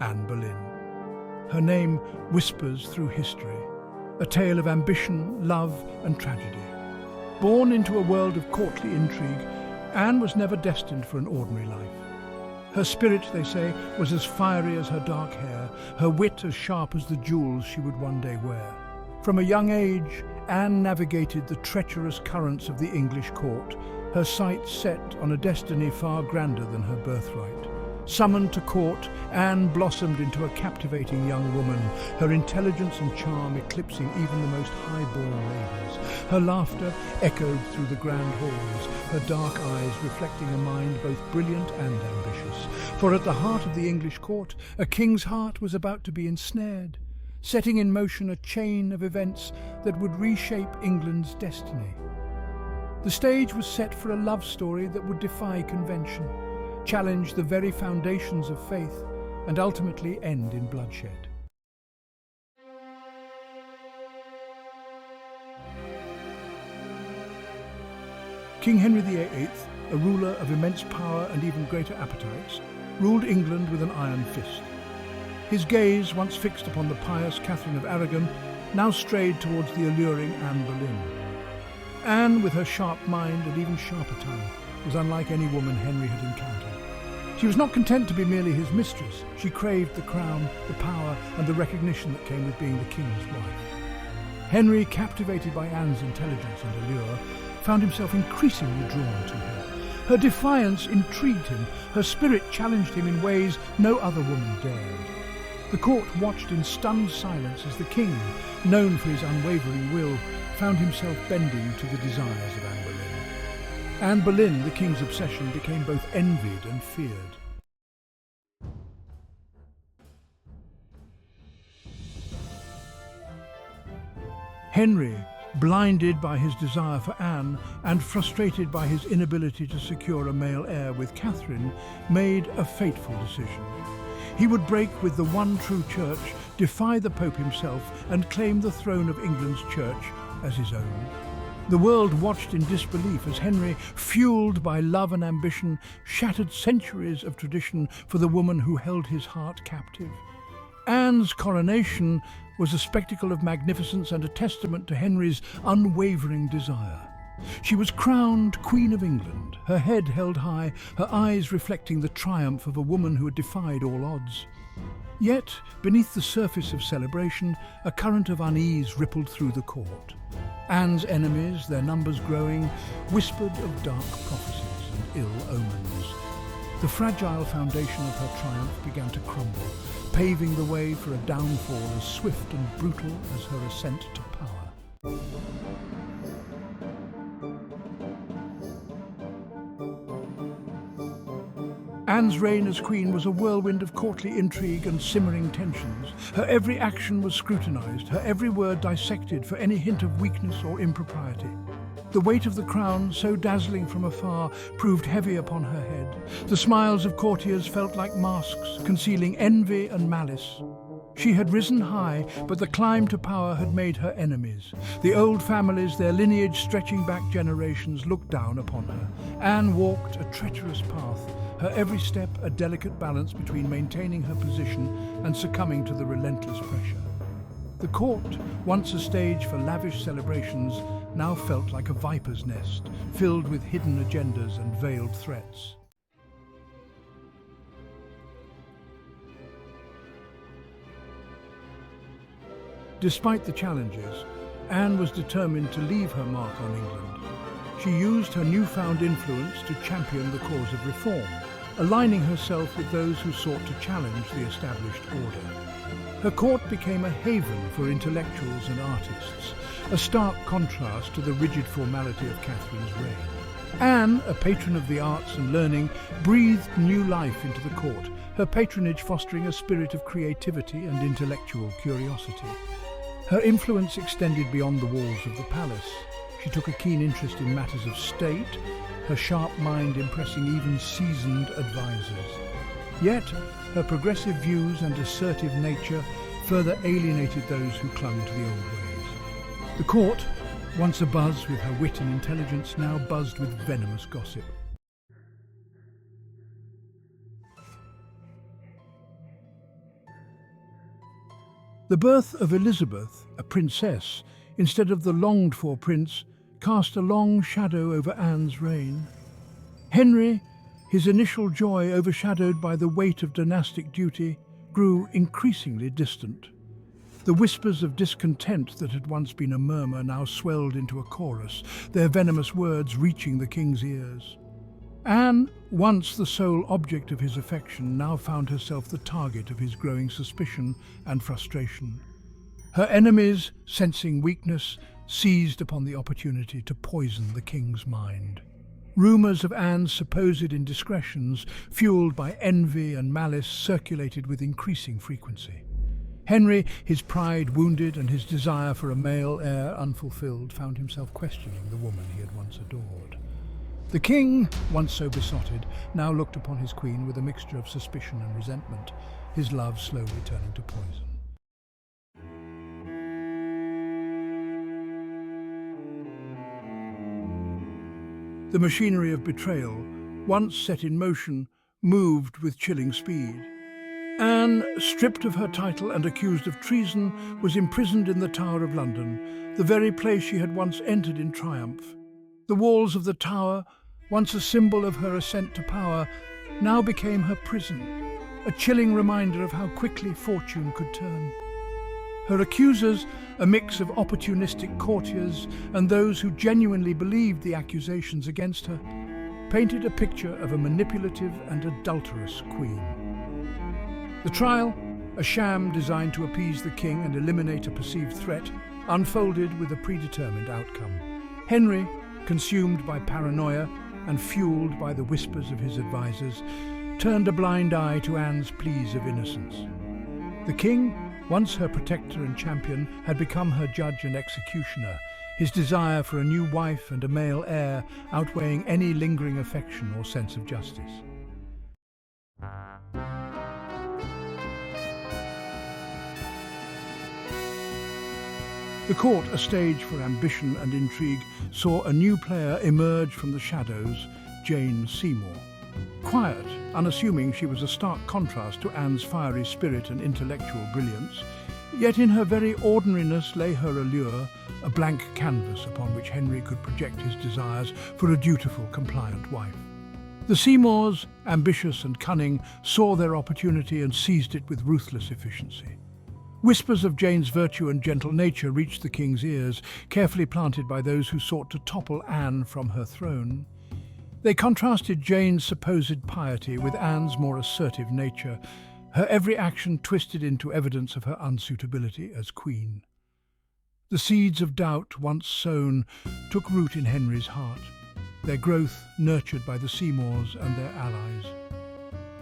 Anne Boleyn. Her name whispers through history, a tale of ambition, love and tragedy. Born into a world of courtly intrigue, Anne was never destined for an ordinary life. Her spirit, they say, was as fiery as her dark hair, her wit as sharp as the jewels she would one day wear. From a young age, Anne navigated the treacherous currents of the English court, her sights set on a destiny far grander than her birthright. Summoned to court, Anne blossomed into a captivating young woman, her intelligence and charm eclipsing even the most high-born ladies. Her laughter echoed through the grand halls, her dark eyes reflecting a mind both brilliant and ambitious. For at the heart of the English court, a king's heart was about to be ensnared, setting in motion a chain of events that would reshape England's destiny. The stage was set for a love story that would defy convention, challenge the very foundations of faith, and ultimately end in bloodshed. King Henry VIII, a ruler of immense power and even greater appetites, ruled England with an iron fist. His gaze, once fixed upon the pious Catherine of Aragon, now strayed towards the alluring Anne Boleyn. Anne, with her sharp mind and even sharper tongue, was unlike any woman Henry had encountered. She was not content to be merely his mistress. She craved the crown, the power, and the recognition that came with being the king's wife. Henry, captivated by Anne's intelligence and allure, found himself increasingly drawn to her. Her defiance intrigued him, her spirit challenged him in ways no other woman dared. The court watched in stunned silence as the king, known for his unwavering will, found himself bending to the desires of Anne Boleyn. Anne Boleyn, the king's obsession, became both envied and feared. Henry, blinded by his desire for Anne and frustrated by his inability to secure a male heir with Catherine, made a fateful decision. He would break with the one true church, defy the Pope himself, and claim the throne of England's church as his own. The world watched in disbelief as Henry, fueled by love and ambition, shattered centuries of tradition for the woman who held his heart captive. Anne's coronation was a spectacle of magnificence and a testament to Henry's unwavering desire. She was crowned Queen of England, her head held high, her eyes reflecting the triumph of a woman who had defied all odds. Yet, beneath the surface of celebration, a current of unease rippled through the court. Anne's enemies, their numbers growing, whispered of dark prophecies and ill omens. The fragile foundation of her triumph began to crumble, paving the way for a downfall as swift and brutal as her ascent to power. Anne's reign as queen was a whirlwind of courtly intrigue and simmering tensions. Her every action was scrutinised, her every word dissected for any hint of weakness or impropriety. The weight of the crown, so dazzling from afar, proved heavy upon her head. The smiles of courtiers felt like masks, concealing envy and malice. She had risen high, but the climb to power had made her enemies. The old families, their lineage stretching back generations, looked down upon her. Anne walked a treacherous path, her every step a delicate balance between maintaining her position and succumbing to the relentless pressure. The court, once a stage for lavish celebrations, now felt like a viper's nest, filled with hidden agendas and veiled threats. Despite the challenges, Anne was determined to leave her mark on England. She used her newfound influence to champion the cause of reform, aligning herself with those who sought to challenge the established order. Her court became a haven for intellectuals and artists, a stark contrast to the rigid formality of Catherine's reign. Anne, a patron of the arts and learning, breathed new life into the court, her patronage fostering a spirit of creativity and intellectual curiosity. Her influence extended beyond the walls of the palace. She took a keen interest in matters of state, her sharp mind impressing even seasoned advisors. Yet, her progressive views and assertive nature further alienated those who clung to the old ways. The court, once abuzz with her wit and intelligence, now buzzed with venomous gossip. The birth of Elizabeth, a princess, instead of the longed-for prince, cast a long shadow over Anne's reign. Henry, his initial joy overshadowed by the weight of dynastic duty, grew increasingly distant. The whispers of discontent that had once been a murmur now swelled into a chorus, their venomous words reaching the king's ears. Anne, once the sole object of his affection, now found herself the target of his growing suspicion and frustration. Her enemies, sensing weakness, seized upon the opportunity to poison the king's mind. Rumours of Anne's supposed indiscretions, fueled by envy and malice, circulated with increasing frequency. Henry, his pride wounded and his desire for a male heir unfulfilled, found himself questioning the woman he had once adored. The king, once so besotted, now looked upon his queen with a mixture of suspicion and resentment, his love slowly turning to poison. The machinery of betrayal, once set in motion, moved with chilling speed. Anne, stripped of her title and accused of treason, was imprisoned in the Tower of London, the very place she had once entered in triumph. The walls of the Tower, once a symbol of her ascent to power, now became her prison, a chilling reminder of how quickly fortune could turn. Her accusers, a mix of opportunistic courtiers and those who genuinely believed the accusations against her, painted a picture of a manipulative and adulterous queen. The trial, a sham designed to appease the king and eliminate a perceived threat, unfolded with a predetermined outcome. Henry, consumed by paranoia and fueled by the whispers of his advisors, turned a blind eye to Anne's pleas of innocence. The king, once her protector and champion, had become her judge and executioner, his desire for a new wife and a male heir outweighing any lingering affection or sense of justice. The court, a stage for ambition and intrigue, saw a new player emerge from the shadows, Jane Seymour. Quiet, unassuming, she was a stark contrast to Anne's fiery spirit and intellectual brilliance, yet in her very ordinariness lay her allure, a blank canvas upon which Henry could project his desires for a dutiful, compliant wife. The Seymours, ambitious and cunning, saw their opportunity and seized it with ruthless efficiency. Whispers of Jane's virtue and gentle nature reached the king's ears, carefully planted by those who sought to topple Anne from her throne. They contrasted Jane's supposed piety with Anne's more assertive nature, her every action twisted into evidence of her unsuitability as queen. The seeds of doubt, once sown, took root in Henry's heart, their growth nurtured by the Seymours and their allies.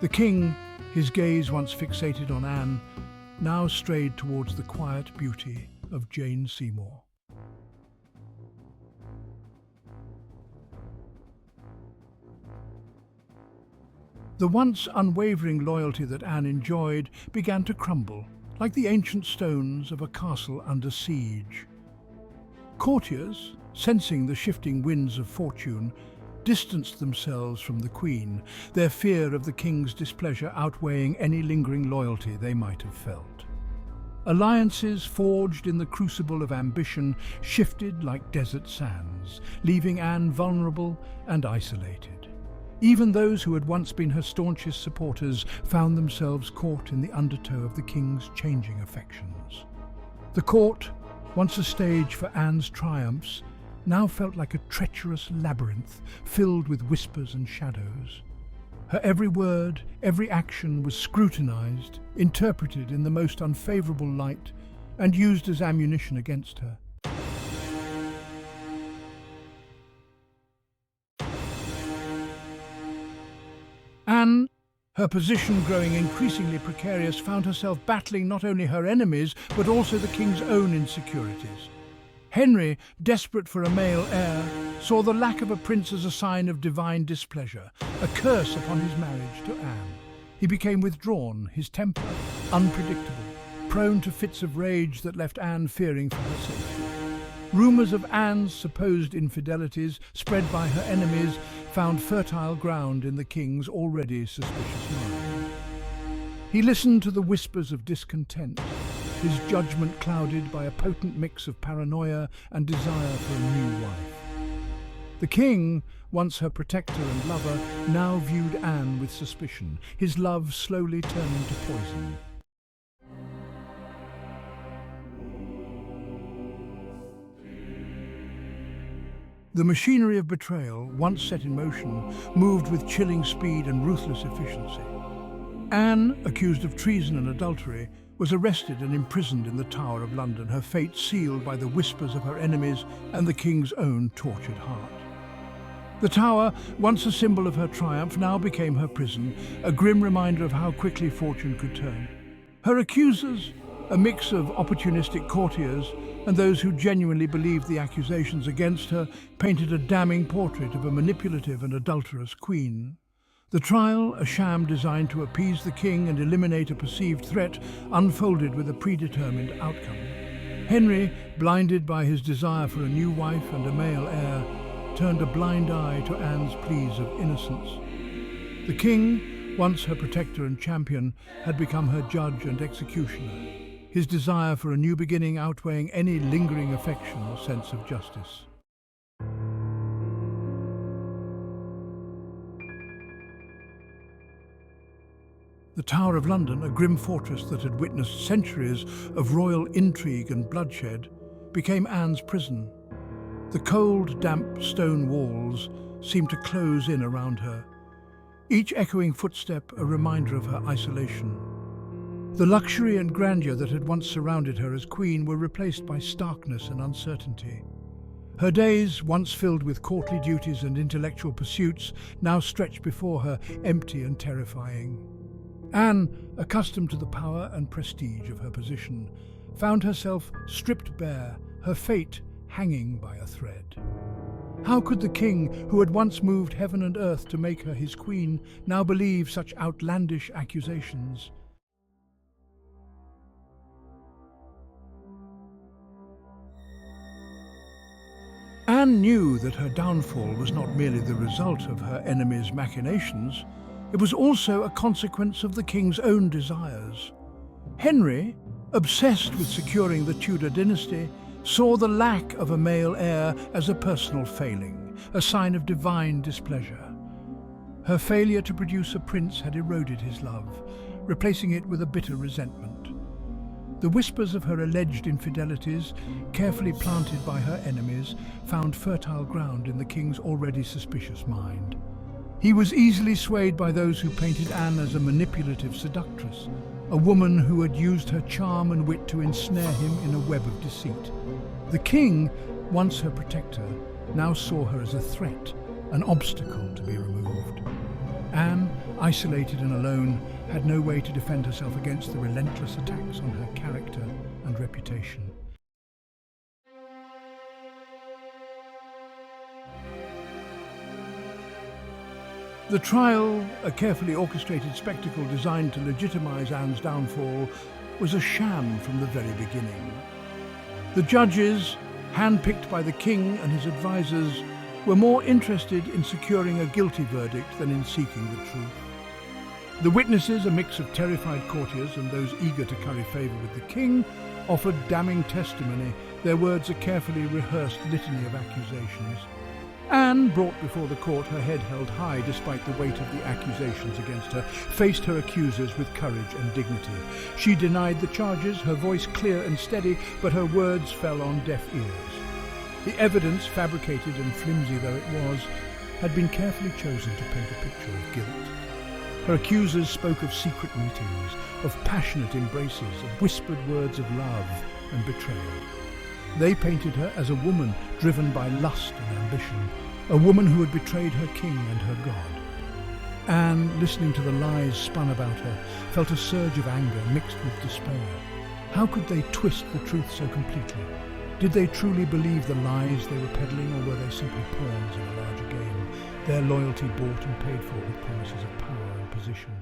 The king, his gaze once fixated on Anne, now strayed towards the quiet beauty of Jane Seymour. The once unwavering loyalty that Anne enjoyed began to crumble, like the ancient stones of a castle under siege. Courtiers, sensing the shifting winds of fortune, distanced themselves from the Queen, their fear of the king's displeasure outweighing any lingering loyalty they might have felt. Alliances forged in the crucible of ambition shifted like desert sands, leaving Anne vulnerable and isolated. Even those who had once been her staunchest supporters found themselves caught in the undertow of the king's changing affections. The court, once a stage for Anne's triumphs, now felt like a treacherous labyrinth filled with whispers and shadows. Her every word, every action was scrutinized, interpreted in the most unfavorable light, and used as ammunition against her. Anne, her position growing increasingly precarious, found herself battling not only her enemies, but also the king's own insecurities. Henry, desperate for a male heir, saw the lack of a prince as a sign of divine displeasure, a curse upon his marriage to Anne. He became withdrawn, his temper unpredictable, prone to fits of rage that left Anne fearing for her safety. Rumours of Anne's supposed infidelities, spread by her enemies, found fertile ground in the king's already suspicious mind. He listened to the whispers of discontent, his judgment clouded by a potent mix of paranoia and desire for a new wife. The king, once her protector and lover, now viewed Anne with suspicion, his love slowly turning to poison. The machinery of betrayal, once set in motion, moved with chilling speed and ruthless efficiency. Anne, accused of treason and adultery, was arrested and imprisoned in the Tower of London, her fate sealed by the whispers of her enemies and the king's own tortured heart. The Tower, once a symbol of her triumph, now became her prison, a grim reminder of how quickly fortune could turn. Her accusers, a mix of opportunistic courtiers and those who genuinely believed the accusations against her, painted a damning portrait of a manipulative and adulterous queen. The trial, a sham designed to appease the king and eliminate a perceived threat, unfolded with a predetermined outcome. Henry, blinded by his desire for a new wife and a male heir, turned a blind eye to Anne's pleas of innocence. The king, once her protector and champion, had become her judge and executioner, his desire for a new beginning outweighing any lingering affection or sense of justice. The Tower of London, a grim fortress that had witnessed centuries of royal intrigue and bloodshed, became Anne's prison. The cold, damp stone walls seemed to close in around her, each echoing footstep a reminder of her isolation. The luxury and grandeur that had once surrounded her as queen were replaced by starkness and uncertainty. Her days, once filled with courtly duties and intellectual pursuits, now stretched before her, empty and terrifying. Anne, accustomed to the power and prestige of her position, found herself stripped bare, her fate hanging by a thread. How could the king, who had once moved heaven and earth to make her his queen, now believe such outlandish accusations? Anne knew that her downfall was not merely the result of her enemies' machinations, it was also a consequence of the king's own desires. Henry, obsessed with securing the Tudor dynasty, saw the lack of a male heir as a personal failing, a sign of divine displeasure. Her failure to produce a prince had eroded his love, replacing it with a bitter resentment. The whispers of her alleged infidelities, carefully planted by her enemies, found fertile ground in the king's already suspicious mind. He was easily swayed by those who painted Anne as a manipulative seductress, a woman who had used her charm and wit to ensnare him in a web of deceit. The king, once her protector, now saw her as a threat, an obstacle to be removed. Anne, isolated and alone, had no way to defend herself against the relentless attacks on her character and reputation. The trial, a carefully orchestrated spectacle designed to legitimize Anne's downfall, was a sham from the very beginning. The judges, handpicked by the king and his advisors, were more interested in securing a guilty verdict than in seeking the truth. The witnesses, a mix of terrified courtiers and those eager to curry favour with the king, offered damning testimony, their words a carefully rehearsed litany of accusations. Anne, brought before the court, her head held high despite the weight of the accusations against her, faced her accusers with courage and dignity. She denied the charges, her voice clear and steady, but her words fell on deaf ears. The evidence, fabricated and flimsy though it was, had been carefully chosen to paint a picture of guilt. Her accusers spoke of secret meetings, of passionate embraces, of whispered words of love and betrayal. They painted her as a woman driven by lust and ambition, a woman who had betrayed her king and her God. Anne, listening to the lies spun about her, felt a surge of anger mixed with despair. How could they twist the truth so completely? Did they truly believe the lies they were peddling, or were they simply pawns in a larger game, their loyalty bought and paid for with promises of power and position?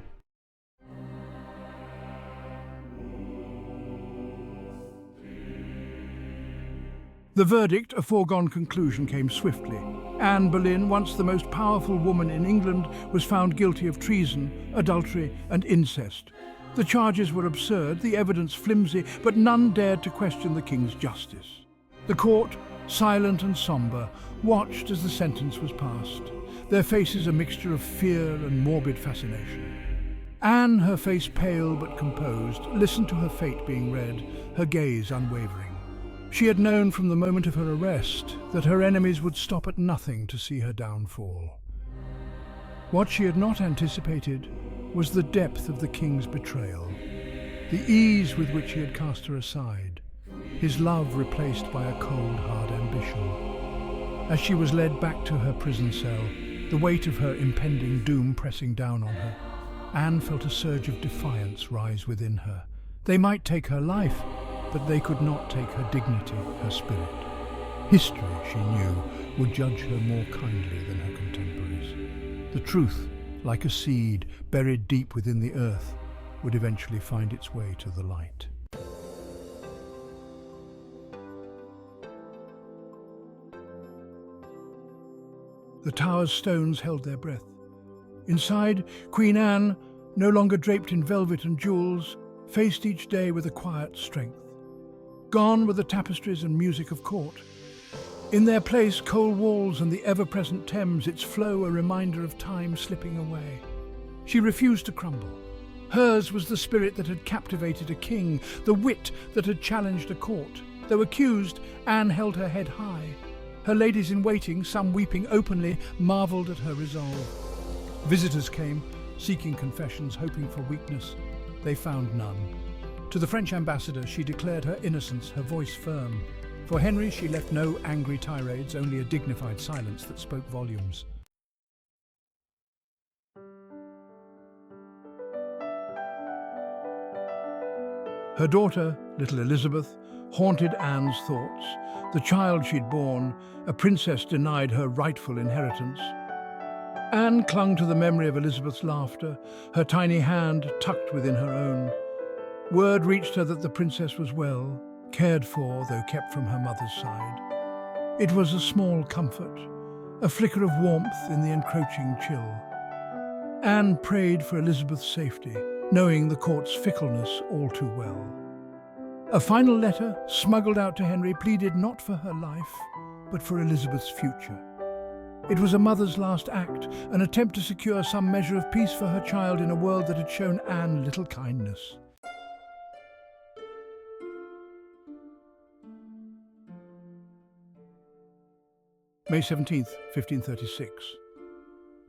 The verdict, a foregone conclusion, came swiftly. Anne Boleyn, once the most powerful woman in England, was found guilty of treason, adultery and incest. The charges were absurd, the evidence flimsy, but none dared to question the king's justice. The court, silent and sombre, watched as the sentence was passed, their faces a mixture of fear and morbid fascination. Anne, her face pale but composed, listened to her fate being read, her gaze unwavering. She had known from the moment of her arrest that her enemies would stop at nothing to see her downfall. What she had not anticipated was the depth of the king's betrayal, the ease with which he had cast her aside, his love replaced by a cold, hard ambition. As she was led back to her prison cell, the weight of her impending doom pressing down on her, Anne felt a surge of defiance rise within her. They might take her life, but they could not take her dignity, her spirit. History, she knew, would judge her more kindly than her contemporaries. The truth, like a seed buried deep within the earth, would eventually find its way to the light. The tower's stones held their breath. Inside, Queen Anne, no longer draped in velvet and jewels, faced each day with a quiet strength. Gone were the tapestries and music of court. In their place, cold walls and the ever-present Thames, its flow a reminder of time slipping away. She refused to crumble. Hers was the spirit that had captivated a king, the wit that had challenged a court. Though accused, Anne held her head high. Her ladies-in-waiting, some weeping openly, marvelled at her resolve. Visitors came, seeking confessions, hoping for weakness. They found none. To the French ambassador, she declared her innocence, her voice firm. For Henry, she left no angry tirades, only a dignified silence that spoke volumes. Her daughter, little Elizabeth, haunted Anne's thoughts. The child she'd borne, a princess denied her rightful inheritance. Anne clung to the memory of Elizabeth's laughter, her tiny hand tucked within her own. Word reached her that the princess was well, cared for, though kept from her mother's side. It was a small comfort, a flicker of warmth in the encroaching chill. Anne prayed for Elizabeth's safety, knowing the court's fickleness all too well. A final letter, smuggled out to Henry, pleaded not for her life, but for Elizabeth's future. It was a mother's last act, an attempt to secure some measure of peace for her child in a world that had shown Anne little kindness. May 17th, 1536.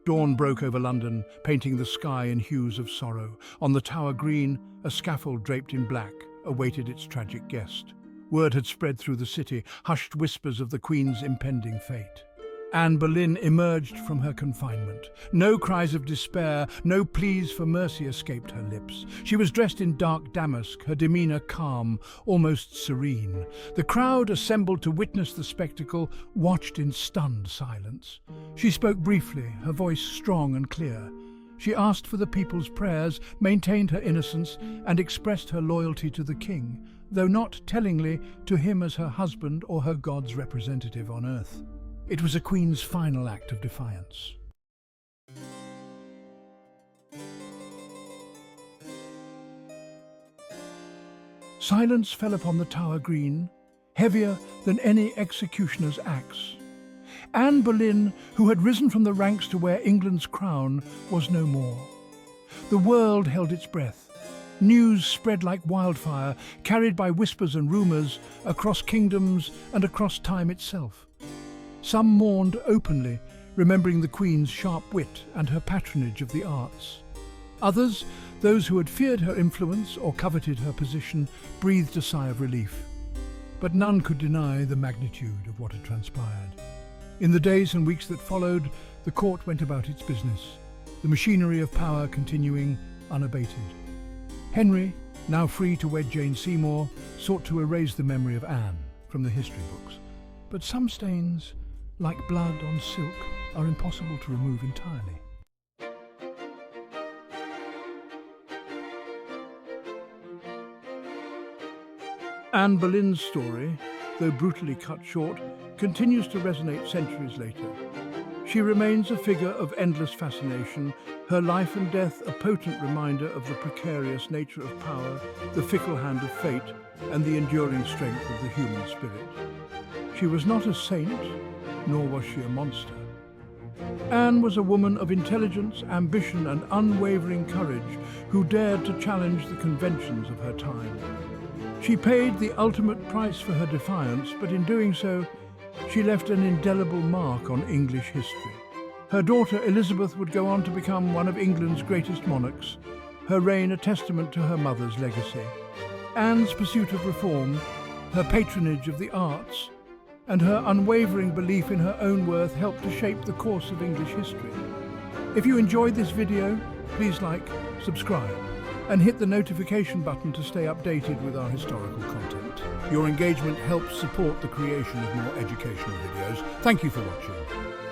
Dawn broke over London, painting the sky in hues of sorrow. On the Tower Green, a scaffold draped in black awaited its tragic guest. Word had spread through the city, hushed whispers of the Queen's impending fate. Anne Boleyn emerged from her confinement. No cries of despair, no pleas for mercy escaped her lips. She was dressed in dark damask, her demeanour calm, almost serene. The crowd assembled to witness the spectacle watched in stunned silence. She spoke briefly, her voice strong and clear. She asked for the people's prayers, maintained her innocence, and expressed her loyalty to the king, though not tellingly to him as her husband or her God's representative on earth. It was a queen's final act of defiance. Silence fell upon the Tower Green, heavier than any executioner's axe. Anne Boleyn, who had risen from the ranks to wear England's crown, was no more. The world held its breath. News spread like wildfire, carried by whispers and rumours, across kingdoms and across time itself. Some mourned openly, remembering the Queen's sharp wit and her patronage of the arts. Others, those who had feared her influence or coveted her position, breathed a sigh of relief. But none could deny the magnitude of what had transpired. In the days and weeks that followed, the court went about its business, the machinery of power continuing unabated. Henry, now free to wed Jane Seymour, sought to erase the memory of Anne from the history books. But some stains, like blood on silk, are impossible to remove entirely. Anne Boleyn's story, though brutally cut short, continues to resonate centuries later. She remains a figure of endless fascination, her life and death a potent reminder of the precarious nature of power, the fickle hand of fate, and the enduring strength of the human spirit. She was not a saint, nor was she a monster. Anne was a woman of intelligence, ambition, and unwavering courage who dared to challenge the conventions of her time. She paid the ultimate price for her defiance, but in doing so, she left an indelible mark on English history. Her daughter Elizabeth would go on to become one of England's greatest monarchs, her reign a testament to her mother's legacy. Anne's pursuit of reform, her patronage of the arts, and her unwavering belief in her own worth helped to shape the course of English history. If you enjoyed this video, please like, subscribe, and hit the notification button to stay updated with our historical content. Your engagement helps support the creation of more educational videos. Thank you for watching.